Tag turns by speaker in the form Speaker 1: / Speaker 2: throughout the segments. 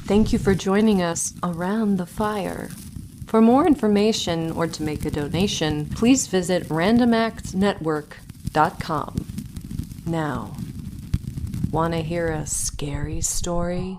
Speaker 1: Thank you for joining us around the fire. For more information or to make a donation, please visit randomactsnetwork.com. Now, want to hear a scary story?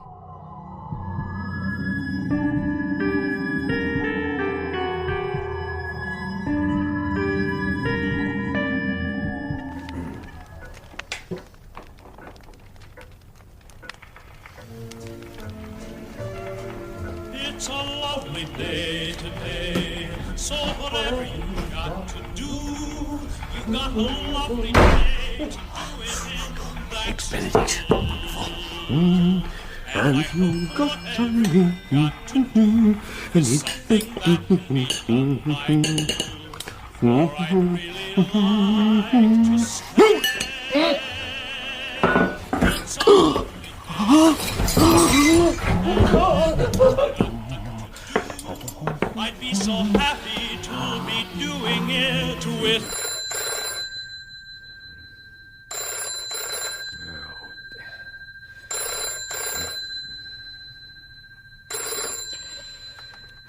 Speaker 2: It's a lovely day today, so whatever you got to do, you've got a lovely day to do it in. That's
Speaker 3: Benedict.
Speaker 2: and you've got to do something that I'd be so happy to be doing it with.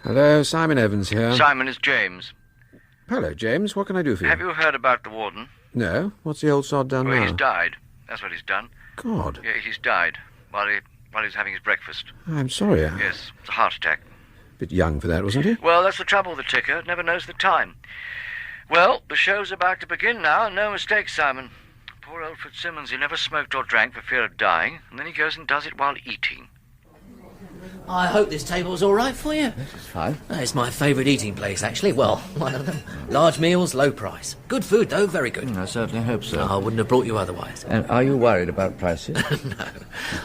Speaker 3: Hello, Simon Evans here.
Speaker 4: Simon, it's James.
Speaker 3: Hello, James. What can I do for you?
Speaker 4: Have you heard about the Warden?
Speaker 3: No. What's the old sod done
Speaker 4: Well,
Speaker 3: now?
Speaker 4: he's died. That's what he's done.
Speaker 3: God.
Speaker 4: Yeah, he's died while he was having his breakfast.
Speaker 3: I'm sorry.
Speaker 4: Yes, it's a heart attack.
Speaker 3: Bit young for that, wasn't he?
Speaker 4: Well, that's the trouble with the ticker. It never knows the time. Well, the show's about to begin now, and no mistake, Simon. Poor old Fitzsimmons, he never smoked or drank for fear of dying, and then he goes and does it while eating.
Speaker 5: I hope this table's all right for you.
Speaker 3: This is fine.
Speaker 5: It's my favourite eating place, actually. Well, one of them. Large meals, low price. Good food, though, very good.
Speaker 3: I certainly hope so.
Speaker 5: I wouldn't have brought you otherwise.
Speaker 3: And are you worried about prices?
Speaker 5: No.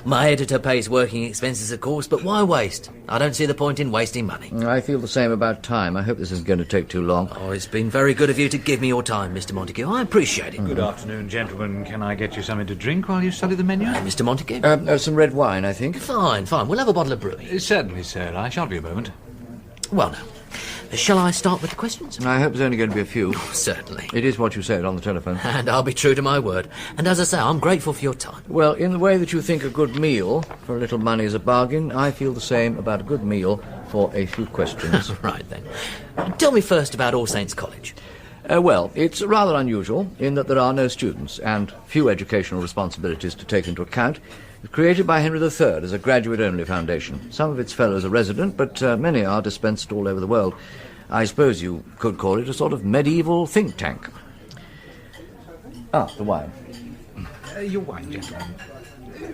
Speaker 5: My editor pays working expenses, of course, but why waste? I don't see the point in wasting money.
Speaker 3: I feel the same about time. I hope this isn't going to take too long.
Speaker 5: Oh, it's been very good of you to give me your time, Mr. Montague. I appreciate it.
Speaker 6: Good afternoon, gentlemen. Can I get you something to drink while you study the menu?
Speaker 5: Mr. Montague?
Speaker 3: Some red wine, I think.
Speaker 5: Fine. We'll have a bottle of brewing.
Speaker 6: Certainly, sir. I shan't be a moment.
Speaker 5: Well, now, shall I start with the questions?
Speaker 3: I hope there's only going to be a few.
Speaker 5: Certainly.
Speaker 3: It is what you said on the telephone.
Speaker 5: And I'll be true to my word. And as I say, I'm grateful for your time.
Speaker 3: Well, in the way that you think a good meal for a little money is a bargain, I feel the same about a good meal for a few questions.
Speaker 5: Right, then. Tell me first about All Saints College.
Speaker 3: Well, it's rather unusual in that there are no students and few educational responsibilities to take into account. It's created by Henry III as a graduate-only foundation. Some of its fellows are resident, but many are dispensed all over the world. I suppose you could call it a sort of medieval think tank. The wine.
Speaker 6: Your wine, gentlemen.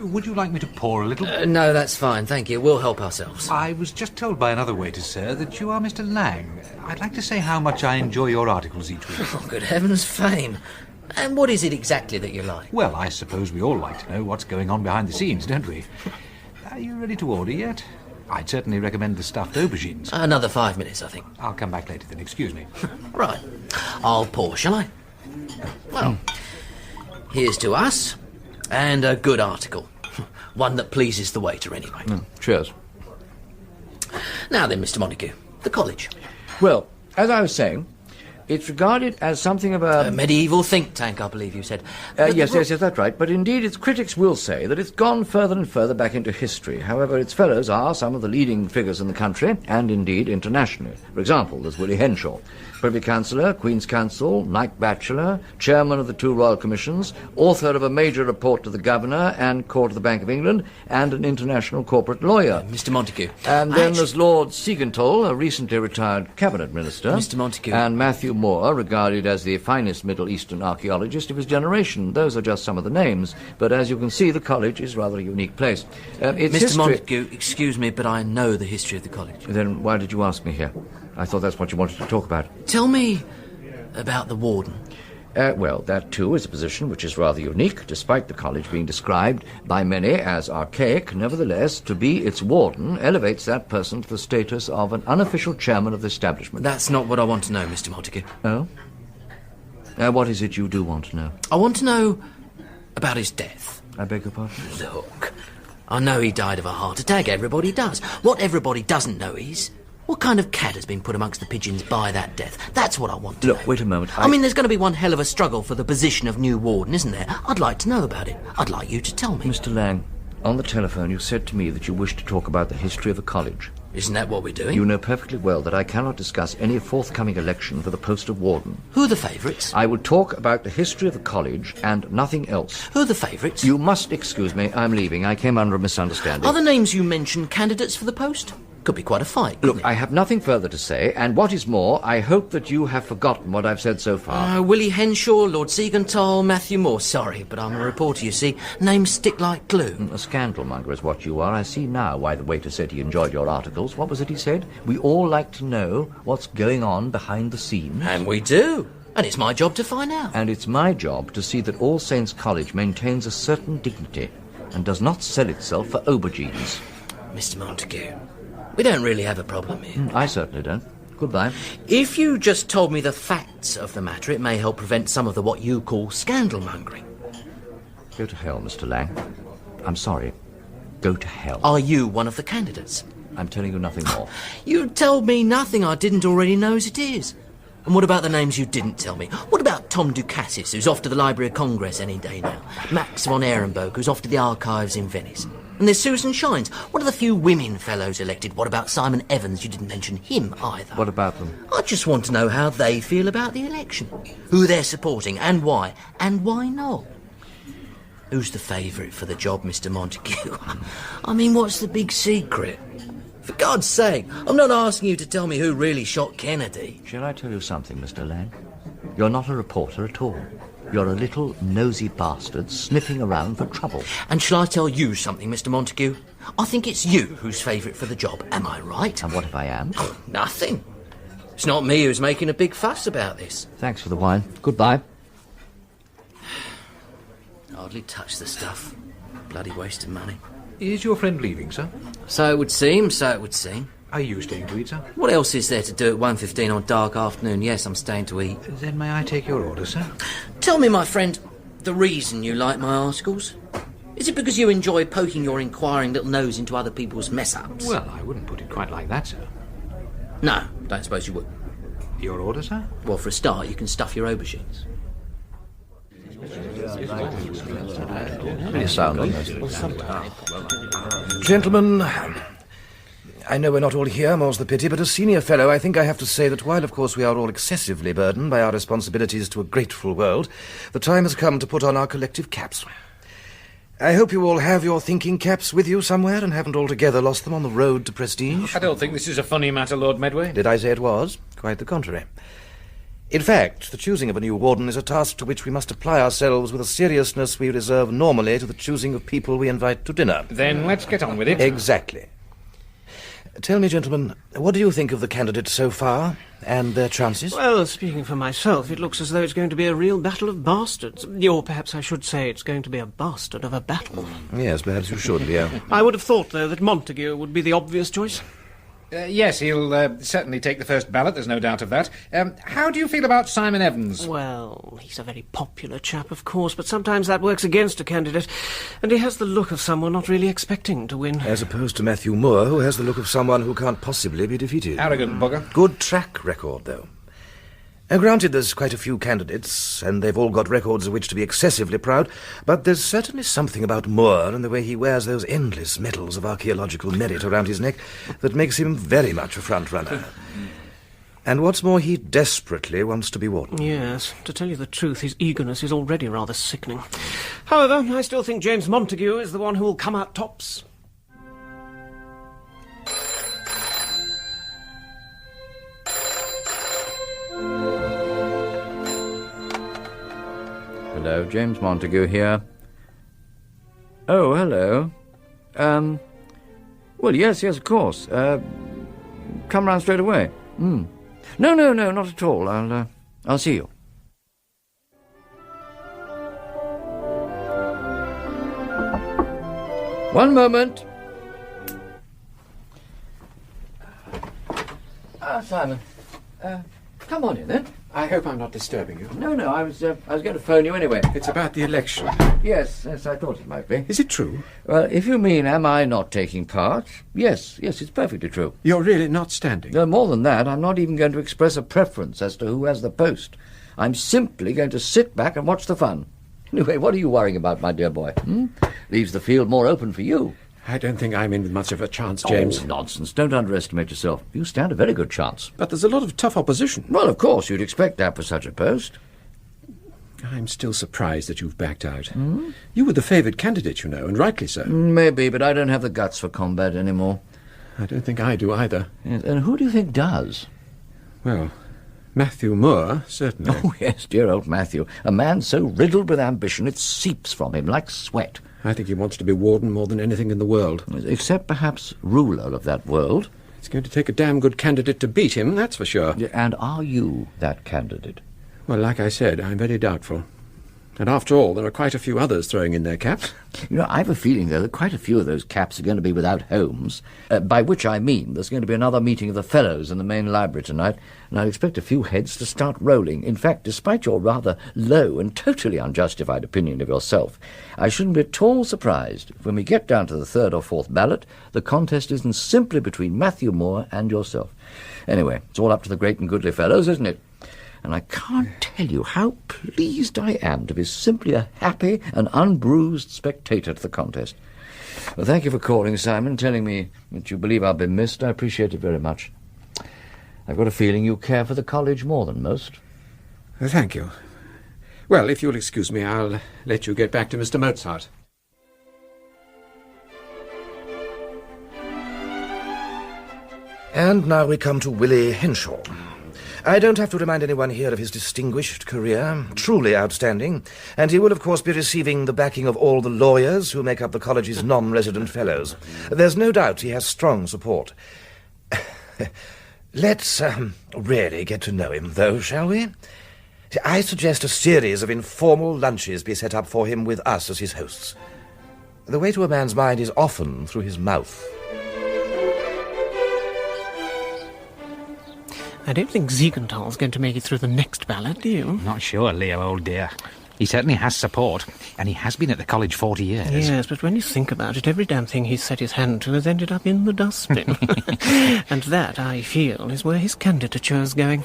Speaker 6: Would you like me to pour a little?
Speaker 5: No, that's fine, thank you. We'll help ourselves.
Speaker 6: I was just told by another waiter, sir, that you are Mr. Lang. I'd like to say how much I enjoy your articles each week.
Speaker 5: Oh, good heavens, fame. And what is it exactly that you like?
Speaker 6: Well, I suppose we all like to know what's going on behind the scenes, don't we? Are you ready to order yet? I'd certainly recommend the stuffed aubergines.
Speaker 5: Another 5 minutes, I think.
Speaker 6: I'll come back later then, excuse me.
Speaker 5: Right. I'll pour, shall I? Well, here's to us, and a good article. One that pleases the waiter, anyway.
Speaker 3: Cheers.
Speaker 5: Now then, Mr. Montague, the college.
Speaker 3: Well, as I was saying, it's regarded as something of
Speaker 5: A medieval think tank, I believe you said.
Speaker 3: Yes, that's right. But indeed, its critics will say that it's gone further and further back into history. However, its fellows are some of the leading figures in the country, and indeed internationally. For example, there's Willie Henshaw, Privy Councillor, Queen's Counsel, Knight Bachelor, Chairman of the 2 Royal Commissions, author of a major report to the Governor and Court of the Bank of England, and an international corporate lawyer.
Speaker 5: Mr. Montague.
Speaker 3: And then there's Lord Siegenthaler, a recently retired cabinet minister.
Speaker 5: Mr. Montague.
Speaker 3: And Matthew Moore, regarded as the finest Middle Eastern archaeologist of his generation. Those are just some of the names. But as you can see, the college is rather a unique place. Its
Speaker 5: Mr.
Speaker 3: history...
Speaker 5: Montague, excuse me, but I know the history of the college.
Speaker 3: Then why did you ask me here? I thought that's what you wanted to talk about.
Speaker 5: Tell me about the Warden.
Speaker 3: Well, that too is a position which is rather unique, despite the college being described by many as archaic. Nevertheless, to be its warden elevates that person to the status of an unofficial chairman of the establishment.
Speaker 5: That's not what I want to know, Mr. Montague.
Speaker 3: Oh? What is it you do want to know?
Speaker 5: I want to know about his death.
Speaker 3: I beg your pardon?
Speaker 5: Look, I know he died of a heart attack. Everybody does. What everybody doesn't know is what kind of cat has been put amongst the pigeons by that death. That's what I want to know.
Speaker 3: Look, wait a moment.
Speaker 5: I mean, there's going to be one hell of a struggle for the position of new warden, isn't there? I'd like to know about it. I'd like you to tell me.
Speaker 3: Mr. Lang, On the telephone, you said to me that you wished to talk about the history of the college.
Speaker 5: Isn't that what we're doing?
Speaker 3: You know perfectly well that I cannot discuss any forthcoming election for the post of warden.
Speaker 5: Who are the favourites?
Speaker 3: I will talk about the history of the college and nothing else.
Speaker 5: Who are the favourites?
Speaker 3: You must excuse me. I'm leaving. I came under a misunderstanding.
Speaker 5: Are the names you mentioned candidates for the post? Could be quite a fight.
Speaker 3: Look, I have nothing further to say, and what is more, I hope that you have forgotten what I've said so far.
Speaker 5: Willie Henshaw, Lord Siegenthal, Matthew Moore. Sorry, but I'm a reporter, you see. Names stick like glue.
Speaker 3: A scandalmonger is what you are. I see now why the waiter said he enjoyed your articles. What was it he said? We all like to know what's going on behind the scenes.
Speaker 5: And we do. And it's my job to find out.
Speaker 3: And it's my job to see that All Saints College maintains a certain dignity and does not sell itself for aubergines.
Speaker 5: Mr. Montague, we don't really have a problem here.
Speaker 3: I certainly don't. Goodbye.
Speaker 5: If you just told me the facts of the matter, it may help prevent some of the what you call scandalmongering.
Speaker 3: Go to hell, Mr. Lang. I'm sorry. Go to hell.
Speaker 5: Are you one of the candidates?
Speaker 3: I'm telling you nothing more.
Speaker 5: You told me nothing I didn't already know as it is. And what about the names you didn't tell me? What about Tom Ducassis, who's off to the Library of Congress any day now? Max von Ehrenberg, who's off to the archives in Venice? And there's Susan Shines, one of the few women fellows elected. What about Simon Evans? You didn't mention him either.
Speaker 3: What about them?
Speaker 5: I just want to know how they feel about the election. Who they're supporting and why not. Who's the favourite for the job, Mr. Montague? I mean, what's the big secret? For God's sake, I'm not asking you to tell me who really shot Kennedy.
Speaker 3: Shall I tell you something, Mr. Lang? You're not a reporter at all. You're a little nosy bastard sniffing around for trouble.
Speaker 5: And shall I tell you something, Mr. Montague? I think it's you who's favourite for the job, am I right?
Speaker 3: And what if I am?
Speaker 5: Oh, nothing. It's not me who's making a big fuss about this.
Speaker 3: Thanks for the wine. Goodbye.
Speaker 5: Hardly touch the stuff. Bloody waste of money.
Speaker 6: Is your friend leaving, sir?
Speaker 5: So it would seem, so it would seem.
Speaker 6: Are you staying to eat, sir?
Speaker 5: What else is there to do at 1:15 on dark afternoon? Yes, I'm staying to eat.
Speaker 6: Then may I take your order, sir?
Speaker 5: Tell me, my friend, the reason you like my articles? Is it because you enjoy poking your inquiring little nose into other people's mess-ups?
Speaker 6: Well, I wouldn't put it quite like that, sir.
Speaker 5: No, don't suppose you would.
Speaker 6: Your order, sir?
Speaker 5: Well, for a start, you can stuff your aubergines.
Speaker 3: Pretty sound on this.
Speaker 7: Gentlemen, I know we're not all here, more's the pity, but as senior fellow, I think I have to say that while, of course, we are all excessively burdened by our responsibilities to a grateful world, the time has come to put on our collective caps. I hope you all have your thinking caps with you somewhere and haven't altogether lost them on the road to prestige.
Speaker 8: I don't think this is a funny matter, Lord Medway.
Speaker 7: Did I say it was? Quite the contrary. In fact, the choosing of a new warden is a task to which we must apply ourselves with a seriousness we reserve normally to the choosing of people we invite to dinner.
Speaker 8: Then let's get on with it.
Speaker 7: Exactly. Tell me, gentlemen, what do you think of the candidates so far, and their chances?
Speaker 9: Well, speaking for myself, it looks as though it's going to be a real battle of bastards. Or perhaps I should say it's going to be a bastard of a battle.
Speaker 7: Yes, perhaps you should, Leo.
Speaker 9: I would have thought, though, that Montague would be the obvious choice.
Speaker 8: Yes, he'll certainly take the first ballot, there's no doubt of that. How do you feel about Simon Evans?
Speaker 9: Well, he's a very popular chap, of course, but sometimes that works against a candidate, and he has the look of someone not really expecting to win.
Speaker 7: As opposed to Matthew Moore, who has the look of someone who can't possibly be defeated.
Speaker 8: Arrogant bugger.
Speaker 7: Good track record, though. Granted, there's quite a few candidates, and they've all got records of which to be excessively proud, but there's certainly something about Moore and the way he wears those endless medals of archaeological merit around his neck that makes him very much a front-runner. And what's more, he desperately wants to be warden.
Speaker 9: Yes, to tell you the truth, his eagerness is already rather sickening. However, I still think James Montague is the one who will come out tops.
Speaker 3: Hello, James Montague here. Oh, hello. Well, yes, of course. Come round straight away. No, not at all. I'll see you. One moment. Simon. Come on in, then.
Speaker 10: I hope I'm not disturbing you.
Speaker 3: No, I was going to phone you anyway.
Speaker 10: It's about the election.
Speaker 3: Yes, I thought it might be.
Speaker 10: Is it true?
Speaker 3: Well, if you mean am I not taking part, yes, it's perfectly true.
Speaker 10: You're really not standing?
Speaker 3: No, more than that, I'm not even going to express a preference as to who has the post. I'm simply going to sit back and watch the fun. Anyway, what are you worrying about, my dear boy? Leaves the field more open for you.
Speaker 10: I don't think I'm in with much of a chance, James.
Speaker 3: Oh, nonsense. Don't underestimate yourself. You stand a very good chance.
Speaker 10: But there's a lot of tough opposition.
Speaker 3: Well, of course, you'd expect that for such a post.
Speaker 10: I'm still surprised that you've backed out. You were the favoured candidate, you know, and rightly so.
Speaker 3: Maybe, but I don't have the guts for combat anymore.
Speaker 10: I don't think I do either.
Speaker 3: Yes, and who do you think does?
Speaker 10: Well, Matthew Moore, certainly.
Speaker 3: Oh, yes, dear old Matthew. A man so riddled with ambition it seeps from him like sweat.
Speaker 10: I think he wants to be warden more than anything in the world.
Speaker 3: Except perhaps ruler of that world.
Speaker 10: It's going to take a damn good candidate to beat him, that's for sure.
Speaker 3: And are you that candidate?
Speaker 10: Well, like I said, I'm very doubtful. And after all, there are quite a few others throwing in their caps.
Speaker 3: You know, I have a feeling, though, that quite a few of those caps are going to be without homes, by which I mean there's going to be another meeting of the Fellows in the main library tonight, and I expect a few heads to start rolling. In fact, despite your rather low and totally unjustified opinion of yourself, I shouldn't be at all surprised if when we get down to the third or fourth ballot, the contest isn't simply between Matthew Moore and yourself. Anyway, it's all up to the great and goodly Fellows, isn't it? And I can't tell you how pleased I am to be simply a happy and unbruised spectator to the contest. Well, thank you for calling, Simon, telling me that you believe I'll be missed. I appreciate it very much. I've got a feeling you care for the college more than most.
Speaker 10: Thank you. Well, if you'll excuse me, I'll let you get back to Mr. Mozart.
Speaker 7: And now we come to Willie Henshaw. I don't have to remind anyone here of his distinguished career, truly outstanding, and he will, of course, be receiving the backing of all the lawyers who make up the college's non-resident fellows. There's no doubt he has strong support. Let's really get to know him, though, shall we? I suggest a series of informal lunches be set up for him with us as his hosts. The way to a man's mind is often through his mouth.
Speaker 9: I don't think Siegenthal's going to make it through the next ballot, do you?
Speaker 6: Not sure, Leo, old dear. He certainly has support, and he has been at the college 40 years.
Speaker 9: Yes, but when you think about it, every damn thing he's set his hand to has ended up in the dustbin. And that, I feel, is where his candidature's going.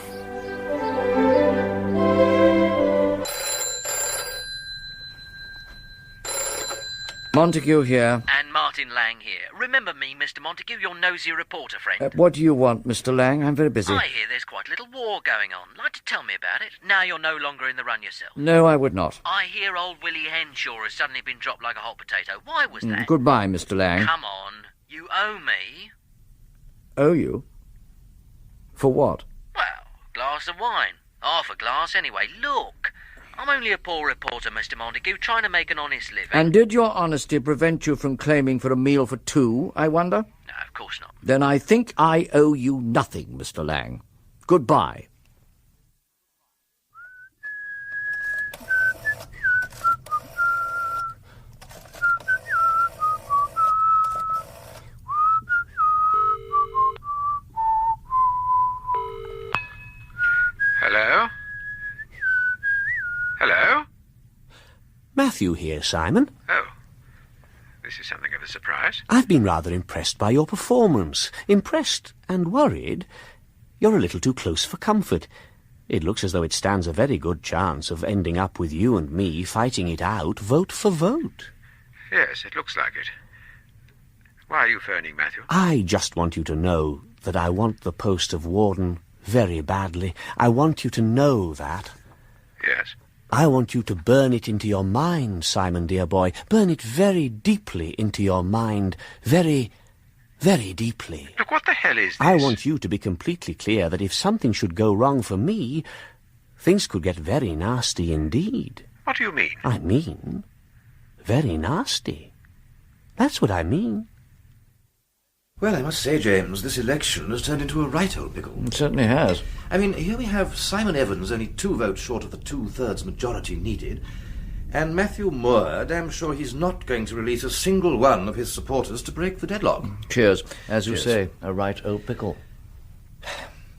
Speaker 3: Montague here.
Speaker 5: And Martin Lang here. Remember me, Mr. Montague, your nosy reporter friend.
Speaker 3: What do you want, Mr. Lang? I'm very busy.
Speaker 5: I hear there's quite a little war going on. Like to tell me about it? Now you're no longer in the run yourself.
Speaker 3: No, I would not.
Speaker 5: I hear old Willie Henshaw has suddenly been dropped like a hot potato. Why was that?
Speaker 3: Goodbye, Mr. Lang.
Speaker 5: Come on. You owe me.
Speaker 3: Owe you? For what?
Speaker 5: Well, a glass of wine. Half a glass anyway. Look. I'm only a poor reporter, Mr. Montague, trying to make an honest living.
Speaker 3: And did your honesty prevent you from claiming for a meal for two, I wonder?
Speaker 5: No, of course not.
Speaker 3: Then I think I owe you nothing, Mr. Lang. Goodbye.
Speaker 8: Hello? Hello?
Speaker 11: Matthew here, Simon.
Speaker 8: Oh. This is something of a surprise.
Speaker 11: I've been rather impressed by your performance. Impressed and worried. You're a little too close for comfort. It looks as though it stands a very good chance of ending up with you and me fighting it out vote for vote.
Speaker 8: Yes, it looks like it. Why are you phoning, Matthew?
Speaker 11: I just want you to know that I want the post of warden very badly. I want you to know that.
Speaker 8: Yes.
Speaker 11: I want you to burn it into your mind, Simon, dear boy. Burn it very deeply into your mind. Very, very deeply.
Speaker 8: Look, what the hell is this?
Speaker 11: I want you to be completely clear that if something should go wrong for me, things could get very nasty indeed.
Speaker 8: What do you mean?
Speaker 11: I mean, very nasty. That's what I mean.
Speaker 7: Well, I must say, James, this election has turned into a right old pickle.
Speaker 3: It certainly has.
Speaker 7: I mean, here we have Simon Evans only 2 votes short of the 2/3 majority needed, and Matthew Moore, damn sure he's not going to release a single one of his supporters to break the deadlock.
Speaker 3: Cheers. As you
Speaker 7: Cheers.
Speaker 3: say, a right old pickle.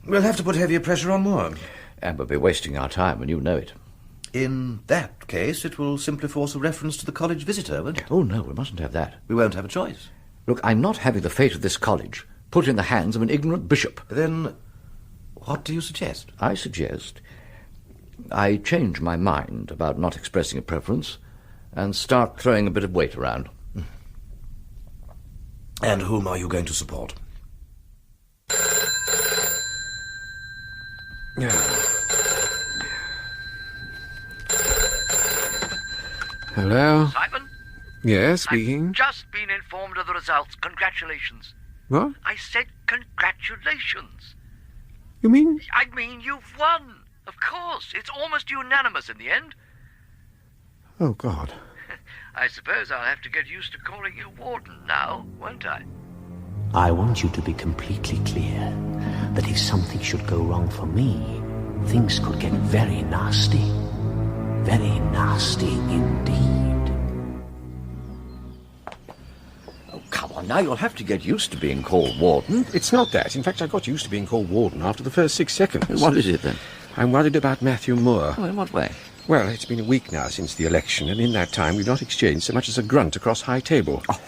Speaker 7: We'll have to put heavier pressure on Moore.
Speaker 3: And we'll be wasting our time, and you know it.
Speaker 7: In that case, it will simply force a reference to the college visitor, won't it?
Speaker 3: Oh, no, we mustn't have that.
Speaker 7: We won't have a choice.
Speaker 3: Look, I'm not having the fate of this college put in the hands of an ignorant bishop.
Speaker 7: Then, what do you suggest?
Speaker 3: I suggest I change my mind about not expressing a preference and start throwing a bit of weight around.
Speaker 7: And whom are you going to support?
Speaker 10: Hello?
Speaker 4: Simon?
Speaker 10: Yes, speaking.
Speaker 4: I've just been informed of the results. Congratulations.
Speaker 10: What?
Speaker 4: I said congratulations.
Speaker 10: You mean?
Speaker 4: I mean, you've won. Of course. It's almost unanimous in the end.
Speaker 10: Oh, God.
Speaker 4: I suppose I'll have to get used to calling you Warden now, won't I?
Speaker 11: I want you to be completely clear that if something should go wrong for me, things could get very nasty. Very nasty indeed.
Speaker 3: Oh, come on, now you'll have to get used to being called Warden.
Speaker 10: It's not that. In fact, I got used to being called Warden after the first 6 seconds.
Speaker 3: What is it, then?
Speaker 10: I'm worried about Matthew Moore.
Speaker 3: Oh, in what way?
Speaker 10: Well, it's been a week now since the election, and in that time we've not exchanged so much as a grunt across high table.
Speaker 3: Oh,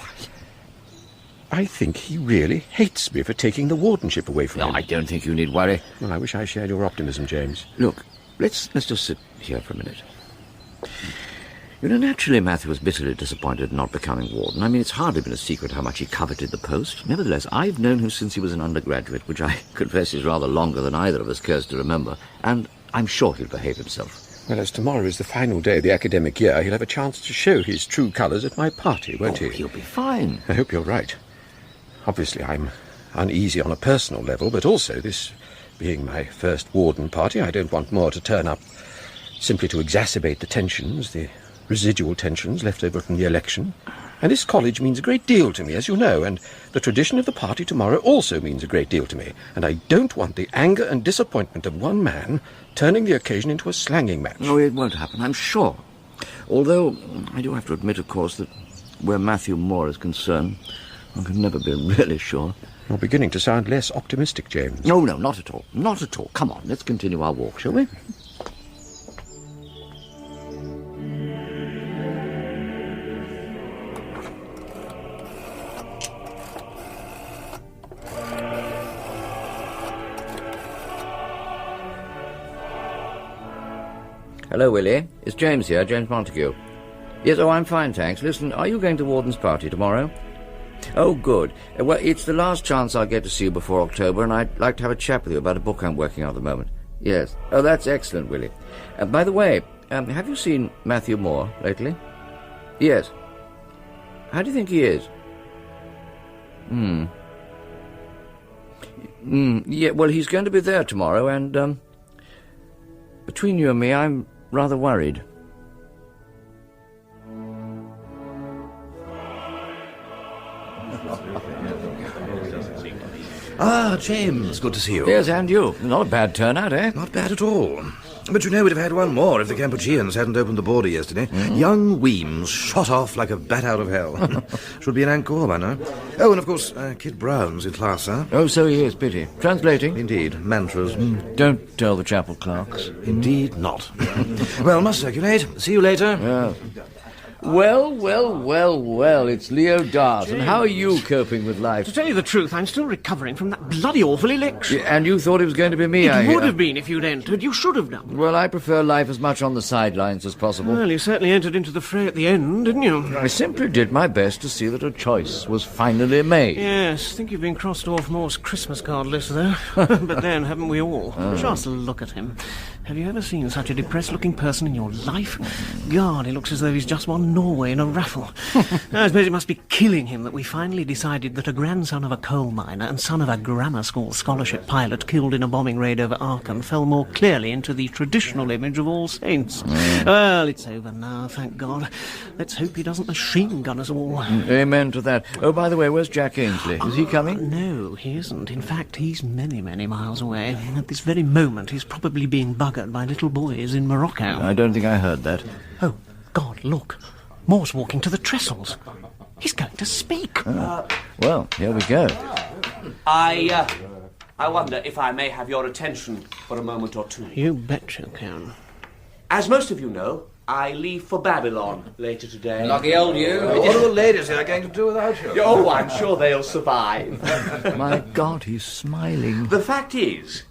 Speaker 10: I think he really hates me for taking the wardenship away from him.
Speaker 3: I don't think you need worry.
Speaker 10: Well, I wish I shared your optimism, James.
Speaker 3: Look, let's just sit here for a minute. You know, naturally, Matthew was bitterly disappointed in not becoming Warden. I mean, it's hardly been a secret how much he coveted the post. Nevertheless, I've known him since he was an undergraduate, which I confess is rather longer than either of us cares to remember, and I'm sure he'll behave himself.
Speaker 10: Well, as tomorrow is the final day of the academic year, he'll have a chance to show his true colours at my party, won't he?
Speaker 3: He'll be fine.
Speaker 10: I hope you're right. Obviously, I'm uneasy on a personal level, but also, this being my first Warden party, I don't want Moore to turn up simply to exacerbate the tensions, the residual tensions left over from the election. And this college means a great deal to me, as you know, and the tradition of the party tomorrow also means a great deal to me. And I don't want the anger and disappointment of one man turning the occasion into a slanging match.
Speaker 3: No, it won't happen, I'm sure. Although, I do have to admit, of course, that where Matthew Moore is concerned, I can never be really sure.
Speaker 10: You're beginning to sound less optimistic, James.
Speaker 3: No, not at all. Not at all. Come on, let's continue our walk, shall we? Hello, Willie. It's James here, James Montague. Yes, I'm fine, thanks. Listen, are you going to Warden's party tomorrow? Oh, good. Well, it's the last chance I'll get to see you before October, and I'd like to have a chat with you about a book I'm working on at the moment. Yes. Oh, that's excellent, Willie. By the way, have you seen Matthew Moore lately? Yes. How do you think he is? Yeah, well, he's going to be there tomorrow, and, between you and me, I'm rather worried.
Speaker 7: Ah, James, good to see you.
Speaker 3: Yes, and you. Not a bad turnout, eh?
Speaker 7: Not bad at all. But you know, we'd have had one more if the Kampucheans hadn't opened the border yesterday. Young Weems shot off like a bat out of hell. Should be in Angkor by now. Oh, and of course, Kid Brown's in class, sir.
Speaker 3: Oh, so he is, pity. Translating?
Speaker 7: Indeed, mantras.
Speaker 3: Don't tell the chapel clerks.
Speaker 7: Indeed not. Well, must circulate. See you later.
Speaker 3: Yeah. Well, it's Leo Dart. And how are you coping with life?
Speaker 9: To tell you the truth, I'm still recovering from that bloody awful election.
Speaker 3: Yeah, and you thought it was going to be me, I
Speaker 9: It
Speaker 3: hear.
Speaker 9: would have been if you'd entered. You should have done.
Speaker 3: Well, I prefer life as much on the sidelines as possible.
Speaker 9: Well, you certainly entered into the fray at the end, didn't you?
Speaker 3: I simply did my best to see that a choice was finally made.
Speaker 9: Yes, think you've been crossed off Moore's Christmas card list, though. But then, haven't we all? Just look at him. Have you ever seen such a depressed-looking person in your life? God, he looks as though he's just won Norway in a raffle. I suppose it must be killing him that we finally decided that a grandson of a coal miner and son of a grammar school scholarship pilot killed in a bombing raid over Aachen fell more clearly into the traditional image of All Saints. Well, it's over now, thank God. Let's hope he doesn't machine gun us all.
Speaker 3: Amen to that. Oh, by the way, where's Jack Ainsley? Is he coming?
Speaker 9: No, he isn't. In fact, he's many, many miles away. At this very moment, he's probably being buggered by little boys in Morocco.
Speaker 3: I don't think I heard that.
Speaker 9: Oh, God, look. Moore's walking to the trestles. He's going to speak.
Speaker 3: Well, here we go.
Speaker 11: I wonder if I may have your attention for a moment or two.
Speaker 9: You bet you can.
Speaker 11: As most of you know, I leave for Babylon later today.
Speaker 7: Lucky old you. What are the ladies here going to do without you?
Speaker 11: Oh, I'm sure they'll survive.
Speaker 3: My God, he's smiling.
Speaker 11: The fact is,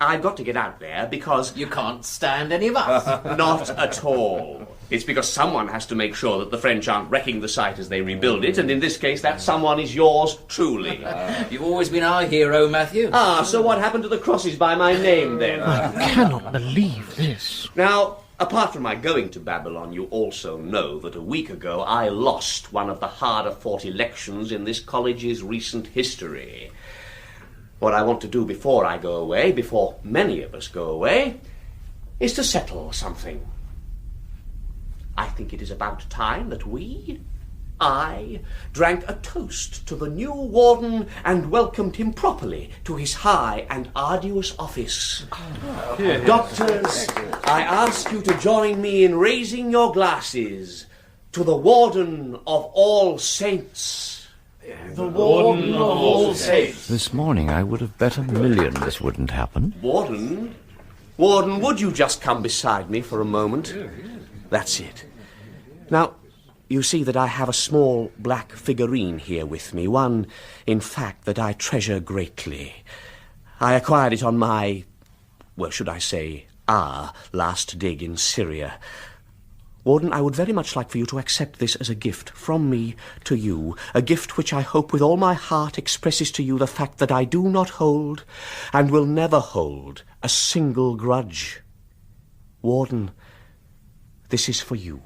Speaker 11: I've got to get out there because...
Speaker 9: You can't stand any of us.
Speaker 11: Not at all. It's because someone has to make sure that the French aren't wrecking the site as they rebuild it, and in this case that someone is yours truly.
Speaker 9: You've always been our hero, Matthew.
Speaker 11: Ah, so what happened to the crosses by my name, then?
Speaker 9: I cannot believe this.
Speaker 11: Now, apart from my going to Babylon, you also know that a week ago I lost one of the harder-fought elections in this college's recent history. What I want to do before I go away, before many of us go away, is to settle something. I think it is about time that I drank a toast to the new warden and welcomed him properly to his high and arduous office. Doctors, I ask you to join me in raising your glasses to the warden of all saints.
Speaker 9: The warden of all saints.
Speaker 3: This morning I would have bet $1 million this wouldn't happen.
Speaker 11: Warden? Warden, would you just come beside me for a moment? That's it. Now, you see that I have a small black figurine here with me, one, in fact, that I treasure greatly. I acquired it on my, well, should I say, our last dig in Syria. Warden, I would very much like for you to accept this as a gift from me to you, a gift which I hope with all my heart expresses to you the fact that I do not hold, and will never hold, a single grudge. Warden, this is for you.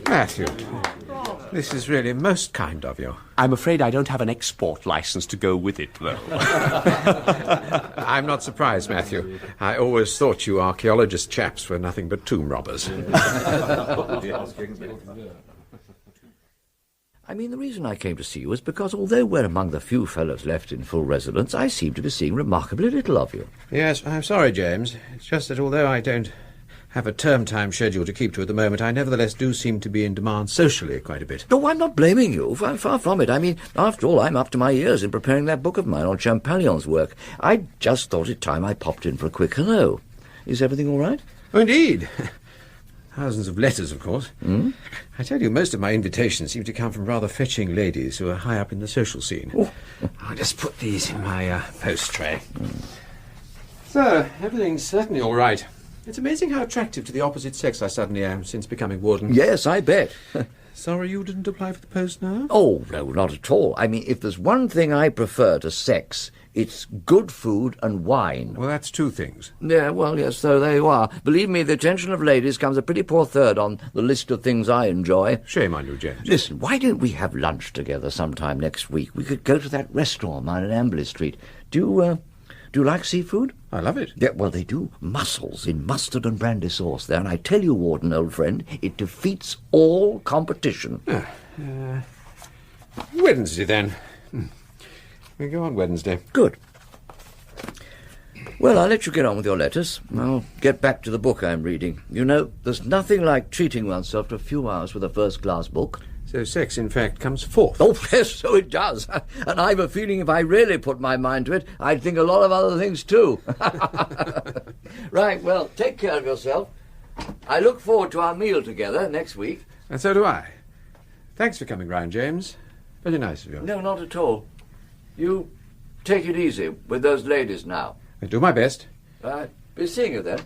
Speaker 10: Matthew, this is really most kind of you.
Speaker 11: I'm afraid I don't have an export license to go with it, though.
Speaker 10: I'm not surprised, Matthew. I always thought you archaeologist chaps were nothing but tomb robbers.
Speaker 3: I mean, the reason I came to see you is because although we're among the few fellows left in full residence, I seem to be seeing remarkably little of you.
Speaker 10: Yes, I'm sorry, James. It's just that although I don't have a term time schedule to keep to at the moment, I nevertheless do seem to be in demand socially quite a bit.
Speaker 3: No, I'm not blaming you. Far from it. I mean, after all, I'm up to my ears in preparing that book of mine on Champollion's work. I just thought it time I popped in for a quick hello. Is everything all right?
Speaker 10: Oh, indeed. Thousands of letters, of course. I tell you, most of my invitations seem to come from rather fetching ladies who are high up in the social scene.
Speaker 3: Oh.
Speaker 10: I'll just put these in my post tray. So, everything's certainly all right. It's amazing how attractive to the opposite sex I suddenly am since becoming warden.
Speaker 3: Yes, I bet.
Speaker 10: Sorry you didn't apply for the post now?
Speaker 3: Oh, no, not at all. I mean, if there's one thing I prefer to sex, it's good food and wine.
Speaker 10: Well, that's two things.
Speaker 3: Yeah, well, yes, so there you are. Believe me, the attention of ladies comes a pretty poor third on the list of things I enjoy.
Speaker 10: Shame on you, James.
Speaker 3: Listen, why don't we have lunch together sometime next week? We could go to that restaurant of mine in Amberley Street. Do you like seafood?
Speaker 10: I love it.
Speaker 3: Yeah, well, they do mussels in mustard and brandy sauce there, and I tell you, Warden, old friend, it defeats all competition.
Speaker 10: Wednesday, then. We go on Wednesday.
Speaker 3: Good. Well, I'll let you get on with your letters. I'll get back to the book I'm reading. You know, there's nothing like treating oneself to a few hours with a first-class book.
Speaker 10: So sex, in fact, comes fourth.
Speaker 3: Oh, yes, so it does. And I've a feeling if I really put my mind to it, I'd think a lot of other things too. Right, well, take care of yourself. I look forward to our meal together next week.
Speaker 10: And so do I. Thanks for coming round, James. Very nice of you.
Speaker 3: No, not at all. You take it easy with those ladies now.
Speaker 10: I do my best.
Speaker 3: Be seeing you then.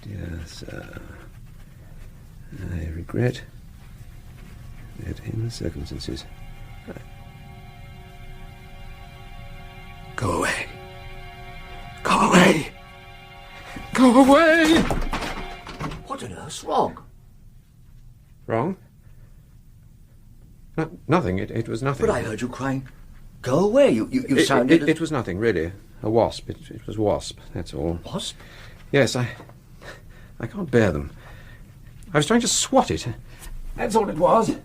Speaker 10: Dear sir, I regret that in the circumstances... Go away. Go away. Go away!
Speaker 3: What on earth's wrong?
Speaker 10: Wrong? Nothing. It was nothing.
Speaker 3: But I heard you crying. Go away. You sounded...
Speaker 10: It was nothing, really. A wasp. It was wasp, that's all.
Speaker 3: Wasp?
Speaker 10: Yes, I can't bear them. I was trying to swat it. That's all it was.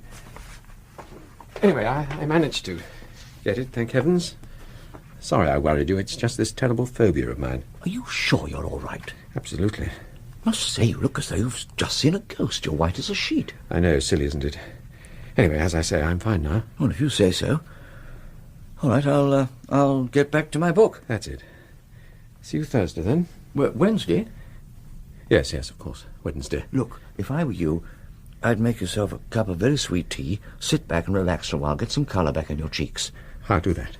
Speaker 10: Anyway, I managed to get it, thank heavens. Sorry I worried you. It's just this terrible phobia of mine.
Speaker 3: Are you sure you're all right?
Speaker 10: Absolutely.
Speaker 3: Must say, you look as though you've just seen a ghost. You're white as a sheet.
Speaker 10: I know, silly, isn't it? Anyway, as I say, I'm fine now.
Speaker 3: Well, if you say so. All right, I'll get back to my book.
Speaker 10: That's it. See you Thursday, then?
Speaker 3: Wednesday?
Speaker 10: Yes, of course. Wednesday.
Speaker 3: Look, if I were you, I'd make yourself a cup of very sweet tea, sit back and relax for a while, get some colour back in your cheeks.
Speaker 10: I'll do that.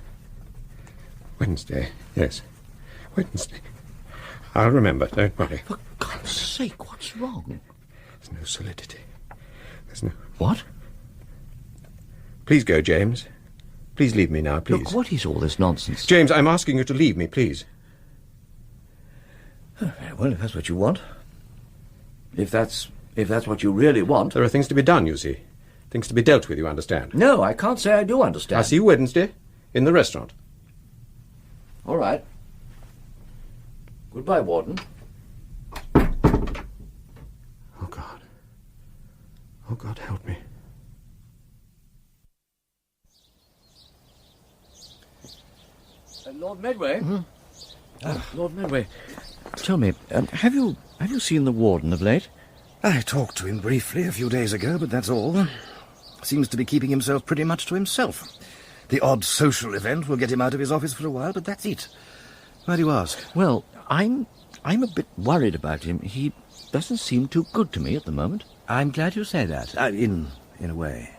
Speaker 10: Wednesday, yes. Wednesday. I'll remember, don't worry.
Speaker 3: For God's sake, what's wrong?
Speaker 10: There's no solidity. There's no...
Speaker 3: What?
Speaker 10: Please go, James. Please leave me now, please.
Speaker 3: Look, what is all this nonsense?
Speaker 10: James, I'm asking you to leave me, please.
Speaker 3: Well, if that's what you want. If that's what you really want.
Speaker 10: There are things to be done, you see. Things to be dealt with, you understand.
Speaker 3: No, I can't say I do understand.
Speaker 10: I'll see you Wednesday in the restaurant.
Speaker 3: All right. Goodbye, Warden.
Speaker 10: Oh, God. Oh, God, help me.
Speaker 3: Lord Medway? Lord Medway, tell me, have you seen the Warden of late?
Speaker 7: I talked to him briefly a few days ago, but that's all. Seems to be keeping himself pretty much to himself. The odd social event will get him out of his office for a while, but that's it. Why do you ask?
Speaker 3: Well, I'm a bit worried about him. He doesn't seem too good to me at the moment.
Speaker 7: I'm glad you say that, in a way.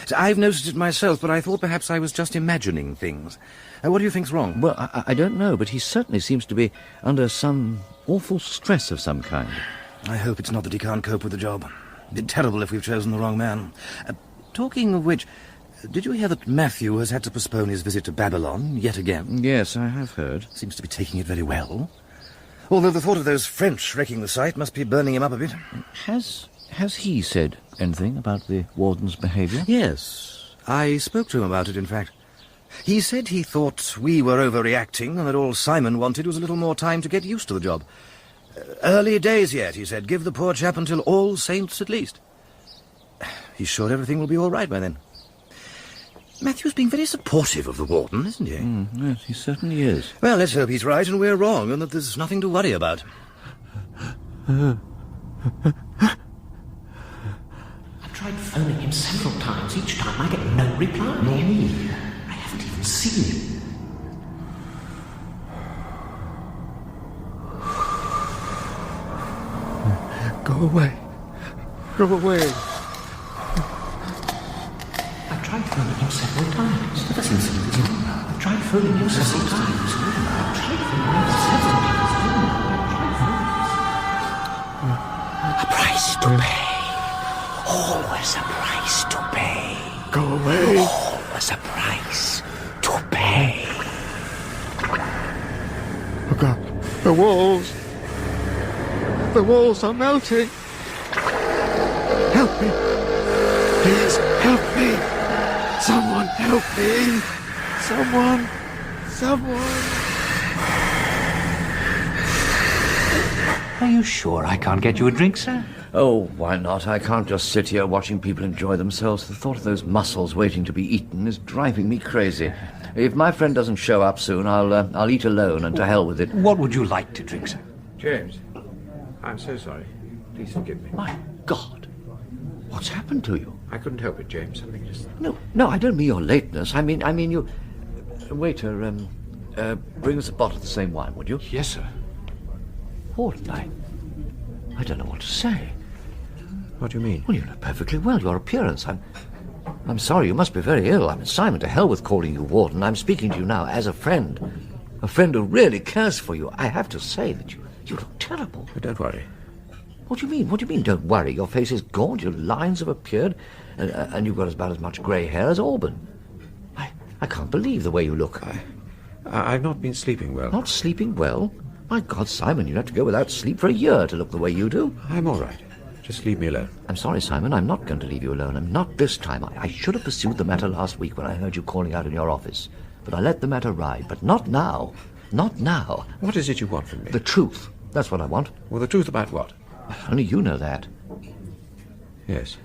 Speaker 7: So I've noticed it myself, but I thought perhaps I was just imagining things. What do you think's wrong?
Speaker 3: Well, I don't know, but he certainly seems to be under some awful stress of some kind.
Speaker 7: I hope it's not that he can't cope with the job. It'd be terrible if we've chosen the wrong man. Talking of which, did you hear that Matthew has had to postpone his visit to Babylon yet again?
Speaker 3: Yes, I have heard.
Speaker 7: Seems to be taking it very well. Although the thought of those French wrecking the site must be burning him up a bit.
Speaker 3: Has he said anything about the Warden's behaviour?
Speaker 7: Yes. I spoke to him about it, in fact. He said he thought we were overreacting and that all Simon wanted was a little more time to get used to the job. Early days yet, he said. Give the poor chap until All Saints at least. He's sure everything will be all right by then. Matthew's being very supportive of the Warden, isn't he?
Speaker 3: Yes, he certainly is.
Speaker 7: Well, let's hope he's right and we're wrong and that there's nothing to worry about.
Speaker 9: I've tried phoning him several times. Each time I get no reply. Nor me. I haven't even seen him.
Speaker 10: Go away. Go away.
Speaker 9: I've tried phoning him several times. Never seems to be his number. I've tried phoning him several times. I've tried phoning him several times. A price to pay. Always a price to pay.
Speaker 10: Go away.
Speaker 9: Always a price to pay.
Speaker 10: Oh, God. The walls. The walls are melting. Help me. Please, help me. Someone help me. Someone.
Speaker 6: Are you sure I can't get you a drink, sir?
Speaker 3: Oh, why not? I can't just sit here watching people enjoy themselves. The thought of those mussels waiting to be eaten is driving me crazy. If my friend doesn't show up soon, I'll eat alone, and to hell with it.
Speaker 6: What would you like to drink, sir?
Speaker 10: James, I'm so sorry. Please forgive me.
Speaker 3: My God, what's happened to you?
Speaker 10: I couldn't help it, James. Something just...
Speaker 3: No, I don't mean your lateness. I mean you... Waiter, bring us a bottle of the same wine, would you?
Speaker 6: Yes, sir.
Speaker 3: Warden, I don't know what to say.
Speaker 10: What do you mean?
Speaker 3: Well, you know perfectly well your appearance. I'm sorry, you must be very ill. I mean, Simon, to hell with calling you Warden. I'm speaking to you now as a friend who really cares for you. I have to say that you look terrible.
Speaker 10: But don't worry.
Speaker 3: What do you mean? What do you mean, don't worry? Your face is gaunt, your lines have appeared, and you've got about as much grey hair as Auburn. I can't believe the way you look.
Speaker 10: I've not been sleeping well.
Speaker 3: Not sleeping well? My God, Simon, you'd have to go without sleep for a year to look the way you do.
Speaker 10: I'm all right. Just leave me alone.
Speaker 3: I'm sorry, Simon, I'm not going to leave you alone. I'm not this time. I should have pursued the matter last week when I heard you calling out in your office. But I let the matter ride. But not now. Not now.
Speaker 10: What is it you want from me?
Speaker 3: The truth. That's what I want.
Speaker 10: Well, the truth about what?
Speaker 3: Only you know that.
Speaker 10: Yes.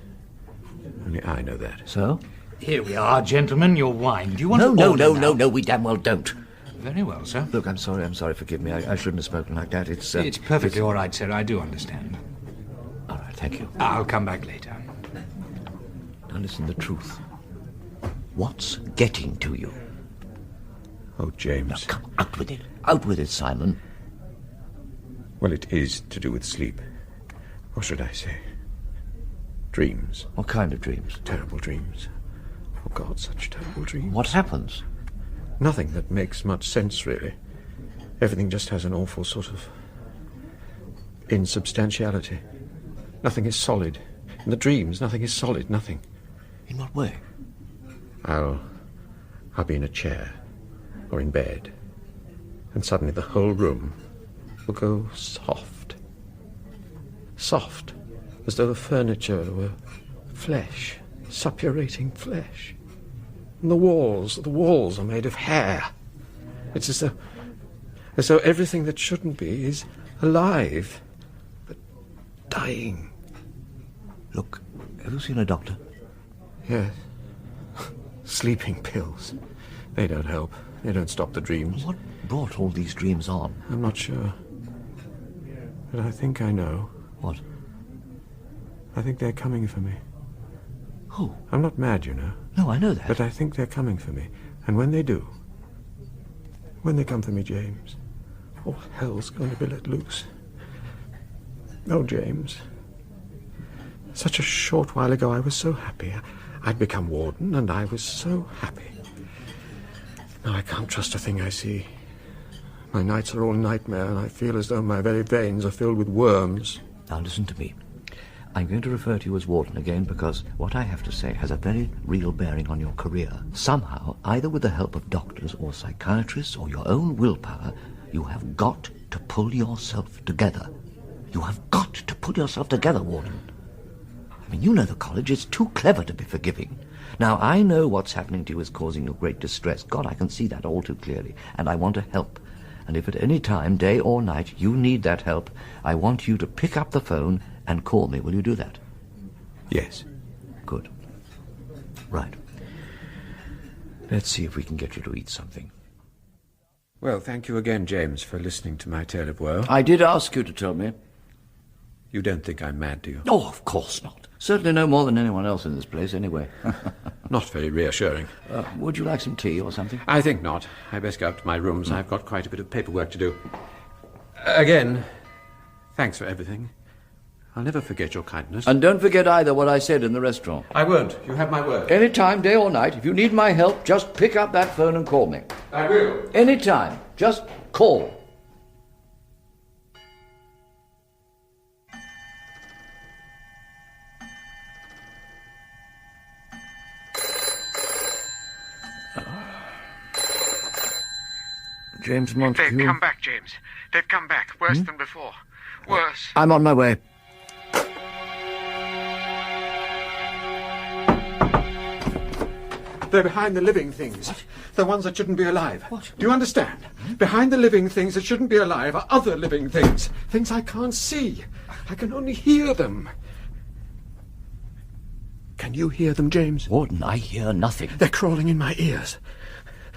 Speaker 10: Only I know that.
Speaker 3: So?
Speaker 6: Here we are, gentlemen. Your wine. Do you want
Speaker 3: No,
Speaker 6: to
Speaker 3: we damn well don't.
Speaker 6: Very well, sir.
Speaker 3: Look, I'm sorry, forgive me. I shouldn't have spoken like that. It's
Speaker 6: perfectly all right, sir. I do understand.
Speaker 3: All right, thank you.
Speaker 6: I'll come back later.
Speaker 3: Now listen, the truth. What's getting to you?
Speaker 10: Oh, James.
Speaker 3: Now, come, out with it. Out with it, Simon.
Speaker 10: Well, it is to do with sleep. What should I say? Dreams.
Speaker 3: What kind of dreams?
Speaker 10: Terrible dreams. Oh, God, such terrible dreams.
Speaker 3: What happens?
Speaker 10: Nothing that makes much sense, really. Everything just has an awful sort of insubstantiality. Nothing is solid. In the dreams, nothing is solid, nothing.
Speaker 3: In what way?
Speaker 10: I'll be in a chair or in bed, and suddenly the whole room will go soft. Soft, as though the furniture were flesh, suppurating flesh. And the walls are made of hair. It's as though everything that shouldn't be is alive, but dying.
Speaker 3: Look, have you seen a doctor?
Speaker 10: Yes. Sleeping pills. They don't help. They don't stop the dreams.
Speaker 3: What brought all these dreams on?
Speaker 10: I'm not sure. But I think I know.
Speaker 3: What?
Speaker 10: I think they're coming for me.
Speaker 3: Who?
Speaker 10: I'm not mad, you know.
Speaker 3: No, I know that.
Speaker 10: But I think they're coming for me. And when they do, when they come for me, James, all hell's going to be let loose. Oh, James. Such a short while ago I was so happy. I'd become warden, and I was so happy. Now I can't trust a thing I see. My nights are all nightmare, and I feel as though my very veins are filled with worms.
Speaker 3: Now listen to me. I'm going to refer to you as warden again because what I have to say has a very real bearing on your career. Somehow, either with the help of doctors or psychiatrists or your own willpower, you have got to pull yourself together. You have got to pull yourself together, Warden. I mean, you know the college is too clever to be forgiving. Now, I know what's happening to you is causing you great distress. God, I can see that all too clearly, and I want to help. And if at any time, day or night, you need that help, I want you to pick up the phone and call me. Will you do that?
Speaker 10: Yes.
Speaker 3: Good. Right. Let's see if we can get you to eat something.
Speaker 10: Well, thank you again, James, for listening to my tale of woe.
Speaker 3: I did ask you to tell me.
Speaker 10: You don't think I'm mad, do you?
Speaker 3: Oh, of course not. Certainly no more than anyone else in this place, anyway.
Speaker 10: Not very reassuring.
Speaker 3: Would you like some tea or something?
Speaker 10: I think not. I best go up to my rooms. I've got quite a bit of paperwork to do. Again, thanks for everything. I'll never forget your kindness.
Speaker 3: And don't forget either what I said in the restaurant.
Speaker 10: I won't. You have my word.
Speaker 3: Any time, day or night, if you need my help, just pick up that phone and call me.
Speaker 10: I will.
Speaker 3: Any time. Just call. James Montague.
Speaker 12: They've come back, James. They've come back. Worse than before. Worse.
Speaker 3: I'm on my way.
Speaker 10: They're behind the living things. What? The ones that shouldn't be alive.
Speaker 3: What?
Speaker 10: Do you understand? Behind the living things that shouldn't be alive are other living things. Things I can't see. I can only hear them. Can you hear them, James?
Speaker 3: Warden, I hear nothing.
Speaker 10: They're crawling in my ears.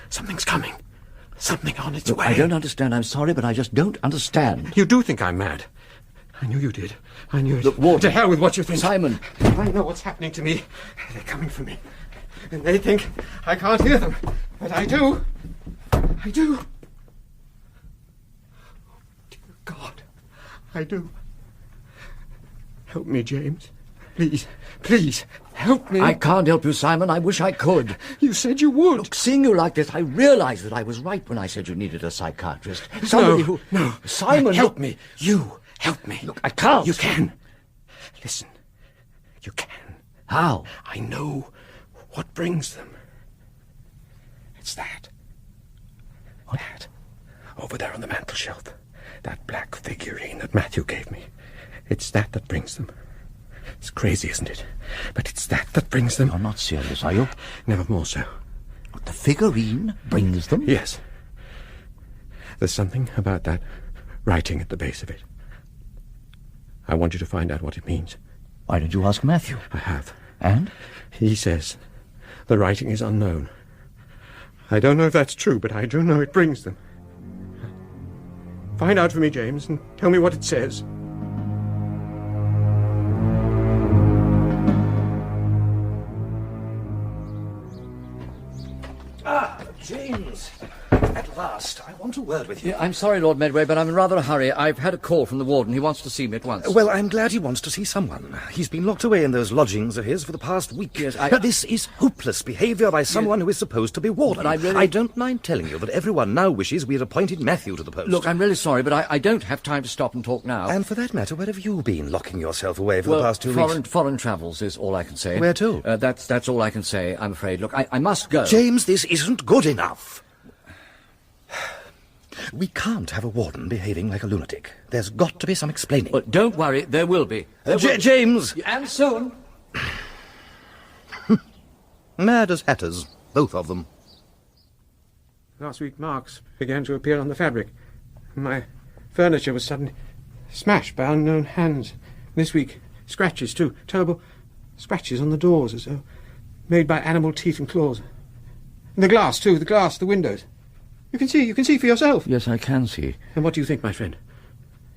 Speaker 10: Something's coming. Something on its way.
Speaker 3: I don't understand. I'm sorry, but I just don't understand.
Speaker 10: You do think I'm mad. I knew you did. I knew it.
Speaker 3: Look, Warden.
Speaker 10: To hell with what you think.
Speaker 3: Simon.
Speaker 10: I know what's happening to me. They're coming for me. And they think I can't hear them. But I do. I do. Dear God, I do. Help me, James. Please, please, help me.
Speaker 3: I can't help you, Simon. I wish I could.
Speaker 10: You said you would.
Speaker 3: Look, seeing you like this, I realized that I was right when I said you needed a psychiatrist. Somebody who...
Speaker 10: No.
Speaker 3: Simon,
Speaker 10: help
Speaker 3: look...
Speaker 10: me. You help me.
Speaker 3: Look, I can't.
Speaker 10: You can. Listen. You can.
Speaker 3: How?
Speaker 10: I know what brings them. It's that.
Speaker 3: What?
Speaker 10: That. Over there on the mantelshelf. That black figurine that Matthew gave me. It's that brings them. It's crazy, isn't it? But it's that brings them.
Speaker 3: You're not serious, are you?
Speaker 10: Never more so.
Speaker 3: The figurine brings them?
Speaker 10: Yes. There's something about that writing at the base of it. I want you to find out what it means.
Speaker 3: Why did you ask Matthew?
Speaker 10: I have.
Speaker 3: And?
Speaker 10: He says the writing is unknown. I don't know if that's true, but I do know it brings them. Find out for me, James, and tell me what it says.
Speaker 7: Ah, James. At last. Just, I want a word with you.
Speaker 3: Yeah, I'm sorry, Lord Medway, but I'm in rather a hurry. I've had a call from the Warden. He wants to see me at once.
Speaker 7: Well, I'm glad he wants to see someone. He's been locked away in those lodgings of his for the past week.
Speaker 3: Yes,
Speaker 7: This is hopeless behaviour by someone who is supposed to be Warden.
Speaker 3: But
Speaker 7: I don't mind telling you that everyone now wishes we had appointed Matthew to the post.
Speaker 3: Look, I'm really sorry, but I don't have time to stop and talk now.
Speaker 7: And for that matter, where have you been locking yourself away for the past 2 weeks?
Speaker 3: Foreign travels is all I can say.
Speaker 7: Where to?
Speaker 3: That's all I can say, I'm afraid. Look, I must go.
Speaker 7: James, this isn't good enough. We can't have a Warden behaving like a lunatic. There's got to be some explaining.
Speaker 3: But don't worry, there will be.
Speaker 7: James!
Speaker 3: And soon.
Speaker 7: Mad as hatters, both of them.
Speaker 12: Last week marks began to appear on the fabric. My furniture was suddenly smashed by unknown hands. This week, scratches too. Terrible scratches on the doors, as though made by animal teeth and claws. And the glass too, the windows. You can see for yourself.
Speaker 3: Yes, I can see.
Speaker 12: And what do you think, my friend?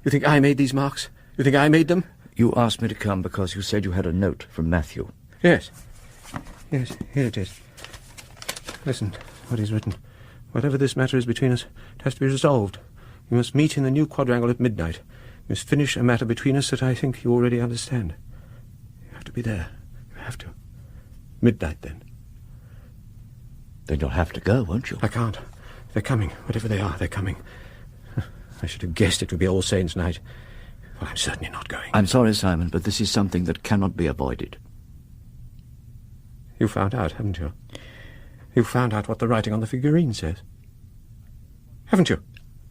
Speaker 12: You think I made these marks? You think I made them?
Speaker 3: You asked me to come because you said you had a note from Matthew.
Speaker 12: Yes. Yes, here it is. Listen, what he's written. Whatever this matter is between us, it has to be resolved. We must meet in the new quadrangle at midnight. We must finish a matter between us that I think you already understand. You have to be there. You have to. Midnight, then.
Speaker 3: Then you'll have to go, won't you?
Speaker 12: I can't. They're coming. Whatever they are, they're coming. I should have guessed it would be All Saints' Night. Well, I'm certainly not going.
Speaker 3: I'm sorry, Simon, but this is something that cannot be avoided.
Speaker 12: You found out, haven't you? You found out what the writing on the figurine says. Haven't you?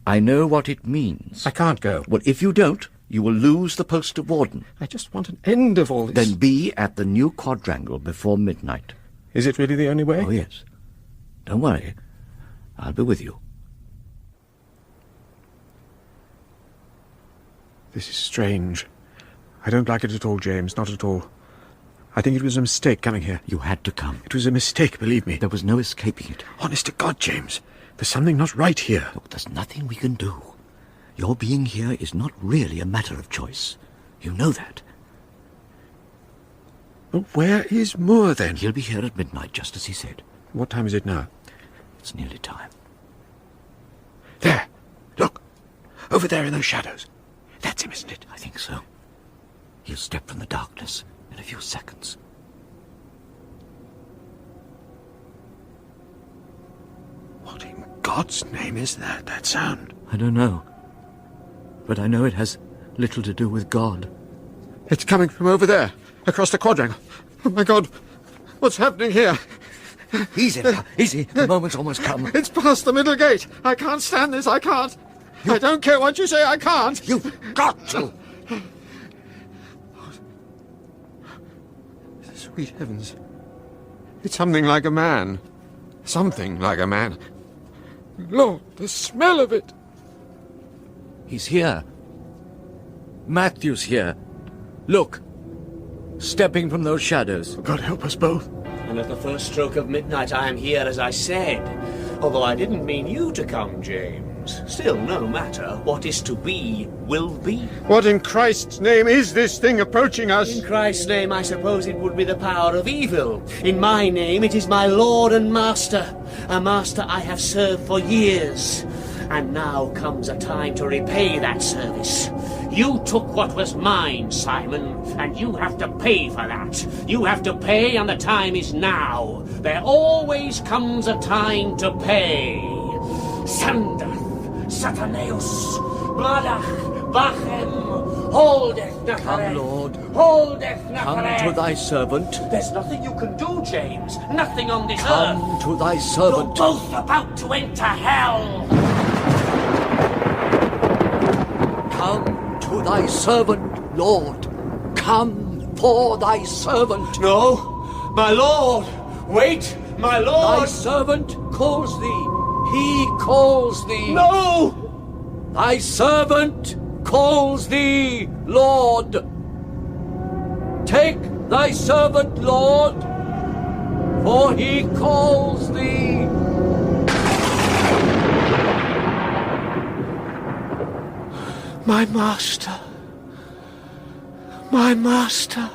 Speaker 3: I know what it means.
Speaker 12: I can't go.
Speaker 3: Well, if you don't, you will lose the post of Warden.
Speaker 12: I just want an end of all this.
Speaker 3: Then be at the new quadrangle before midnight.
Speaker 12: Is it really the only way?
Speaker 3: Oh, yes. Don't worry. I'll be with you.
Speaker 12: This is strange. I don't like it at all, James, not at all. I think it was a mistake coming here.
Speaker 3: You had to come.
Speaker 12: It was a mistake, believe me.
Speaker 3: There was no escaping it.
Speaker 12: Honest to God, James, there's something not right here.
Speaker 3: Look, there's nothing we can do. Your being here is not really a matter of choice. You know that.
Speaker 12: But where is Moore, then?
Speaker 3: He'll be here at midnight, just as he said.
Speaker 12: What time is it now?
Speaker 3: It's nearly time.
Speaker 12: There! Look! Over there in those shadows. That's him, isn't it?
Speaker 3: I think so. He'll step from the darkness in a few seconds.
Speaker 12: What in God's name is that sound?
Speaker 3: I don't know. But I know it has little to do with God.
Speaker 12: It's coming from over there, across the quadrangle. Oh, my God! What's happening here?
Speaker 3: Easy now, easy. The moment's almost come.
Speaker 12: It's past the middle gate. I can't stand this, I can't. I don't care what you say, I can't.
Speaker 3: You've got to.
Speaker 12: Sweet heavens. It's something like a man. Something like a man. Lord, the smell of it.
Speaker 3: He's here. Matthew's here. Look. Stepping from those shadows.
Speaker 12: God help us both.
Speaker 11: And at the first stroke of midnight I am here, as I said. Although I didn't mean you to come, James. Still, no matter. What is to be, will be.
Speaker 12: What in Christ's name is this thing approaching us?
Speaker 11: In Christ's name, I suppose it would be the power of evil. In my name, it is my Lord and Master. A master I have served for years. And now comes a time to repay that service. You took what was mine, Simon, and you have to pay for that. You have to pay, and the time is now. There always comes a time to pay. Sandath, Sataneus, Bladach, Bachem, holdeth Nacharet.
Speaker 3: Come, Lord.
Speaker 11: Holdeth Nacharet.
Speaker 3: Come to thy servant.
Speaker 11: There's nothing you can do, James. Nothing on this earth.
Speaker 3: Come to thy servant.
Speaker 11: You're both about to enter hell.
Speaker 3: Come to thy servant, Lord. Come for thy servant.
Speaker 11: No, my Lord. Wait, my Lord.
Speaker 3: Thy servant calls thee. He calls thee.
Speaker 11: No!
Speaker 3: Thy servant calls thee, Lord. Take thy servant, Lord, for he calls thee.
Speaker 12: My master. My master.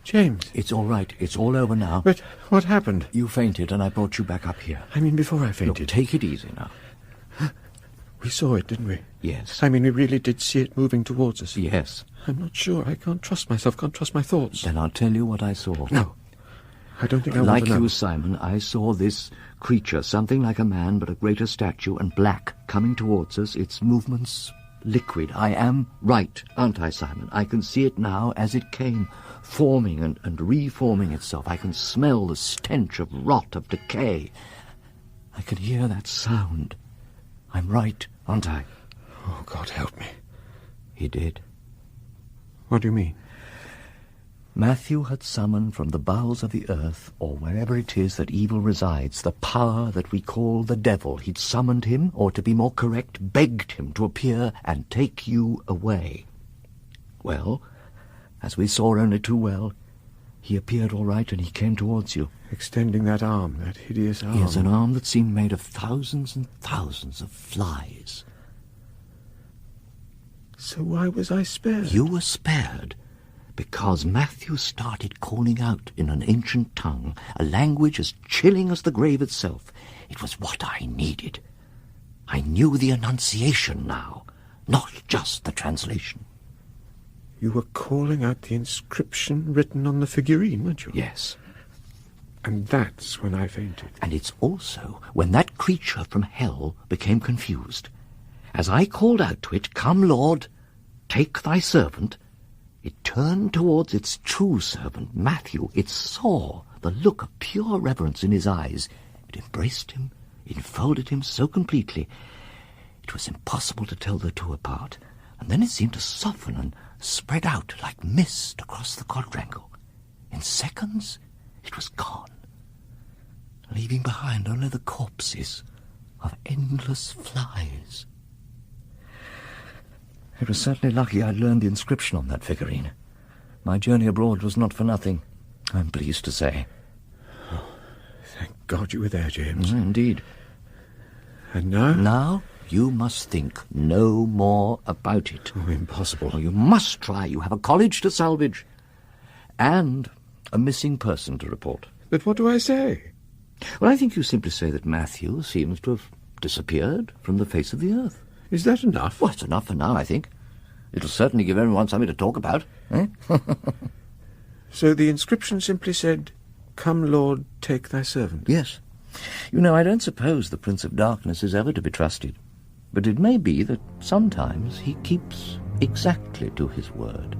Speaker 12: James.
Speaker 3: It's all right. It's all over now.
Speaker 12: But what happened?
Speaker 3: You fainted, and I brought you back up here.
Speaker 12: I mean, before I fainted.
Speaker 3: Look, take it easy now.
Speaker 12: We saw it, didn't we?
Speaker 3: Yes.
Speaker 12: I mean, we really did see it moving towards us.
Speaker 3: Yes.
Speaker 12: I'm not sure. I can't trust myself, can't trust my thoughts.
Speaker 3: Then I'll tell you what I saw.
Speaker 12: No. I don't think I want
Speaker 3: Like
Speaker 12: to know.
Speaker 3: you, Simon, I saw this creature, something like a man but a greater stature and black, coming towards us, its movements liquid. I am right, aren't I, Simon? I can see it now as it came, forming and reforming itself. I can smell the stench of rot, of decay. I can hear that sound. I'm right, aren't I?
Speaker 12: Oh, God help me.
Speaker 3: He did.
Speaker 12: What do you mean?
Speaker 3: Matthew had summoned from the bowels of the earth, or wherever it is that evil resides, the power that we call the devil. He'd summoned him, or to be more correct, begged him to appear and take you away. Well, as we saw only too well, he appeared all right and he came towards you.
Speaker 12: Extending that arm, that hideous arm.
Speaker 3: Yes, an arm that seemed made of thousands and thousands of flies.
Speaker 12: So why was I spared?
Speaker 3: You were spared because Matthew started calling out in an ancient tongue, a language as chilling as the grave itself. It was what I needed. I knew the enunciation now, not just the translation.
Speaker 12: You were calling out the inscription written on the figurine, weren't you?
Speaker 3: Yes.
Speaker 12: And that's when I fainted.
Speaker 3: And it's also when that creature from hell became confused. As I called out to it, "Come, Lord, take thy servant," it turned towards its true servant, Matthew. It saw the look of pure reverence in his eyes. It embraced him, enfolded him so completely, it was impossible to tell the two apart. And then it seemed to soften and spread out like mist across the quadrangle. In seconds, it was gone, leaving behind only the corpses of endless flies. It was certainly lucky I'd learned the inscription on that figurine. My journey abroad was not for nothing, I'm pleased to say.
Speaker 12: Oh, thank God you were there, James.
Speaker 3: Indeed.
Speaker 12: And now?
Speaker 3: Now you must think no more about it.
Speaker 12: Oh, impossible.
Speaker 3: Oh, you must try. You have a college to salvage. And a missing person to report.
Speaker 12: But what do I say?
Speaker 3: Well, I think you simply say that Matthew seems to have disappeared from the face of the earth.
Speaker 12: Is that enough?
Speaker 3: Well, it's enough for now, I think. It'll certainly give everyone something to talk about. Eh?
Speaker 12: So the inscription simply said, "Come, Lord, take thy servant."
Speaker 3: Yes. You know, I don't suppose the Prince of Darkness is ever to be trusted. But it may be that sometimes he keeps exactly to his word.